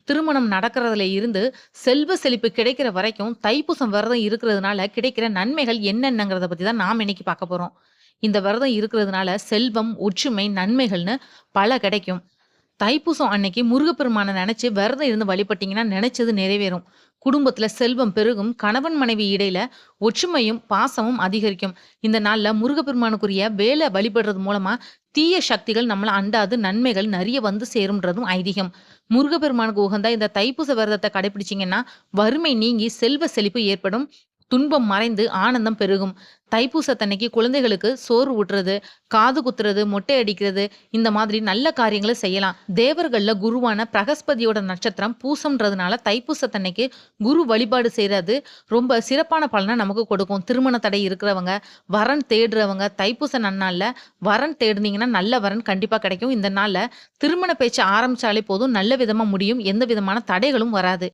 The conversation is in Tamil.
திருமணம் நடக்கிறதுல இருந்து செல்வ செழிப்பு கிடைக்கிற வரைக்கும் தைப்பூசம் விரதம் இருக்கிறதுனால கிடைக்கிற நன்மைகள் என்னென்னங்கிறத பத்தி தான் நாம இன்னைக்கு பார்க்க போறோம். இந்த விரதம் இருக்கிறதுனால செல்வம், ஒற்றுமை, நன்மைகள்னு பல கிடைக்கும். தைப்பூசம் அன்னைக்கு முருகப்பெருமான நினைச்சு விரதம் இருந்து வழிபட்டீங்கன்னா நினைச்சது நிறைவேறும். குடும்பத்துல செல்வம் பெருகும். கணவன் மனைவி இடையில ஒற்றுமையும் பாசமும் அதிகரிக்கும். இந்த நாள்ல முருகப்பெருமானுக்குரிய வேலை வழிபடுறது மூலமா தீய சக்திகள் நம்மள அண்டாது நன்மைகள் நிறைய வந்து சேரும்ன்றதும் ஐதீகம். முருகப்பெருமானுக்கு உகந்த இந்த தைப்பூச விரதத்தை கடைபிடிச்சீங்கன்னா வறுமை நீங்கி செல்வ செழிப்பு ஏற்படும். துன்பம் மறைந்து ஆனந்தம் பெருகும். தைப்பூசத்தன்னைக்கு குழந்தைகளுக்கு சோறு ஊட்டுறது, காது குத்துறது, மொட்டை அடிக்கிறது, இந்த மாதிரி நல்ல காரியங்களை செய்யலாம். தேவர்கள்ல குருவான பிரகஸ்பதியோட நட்சத்திரம் பூசம்ன்றதுனால தைப்பூசத்தன்னைக்கு குரு வழிபாடு செய்யறது ரொம்ப சிறப்பான பலனை நமக்கு கொடுக்கும். திருமண தடை இருக்கிறவங்க, வரன் தேடுறவங்க தைப்பூச நன்னாள்ல வரன் தேடுனீங்கன்னா நல்ல வரன் கண்டிப்பா கிடைக்கும். இந்த நாள்ல திருமண பேச்சு ஆரம்பிச்சாலே போதும் நல்ல விதமா முடியும். எந்த விதமான தடைகளும் வராது.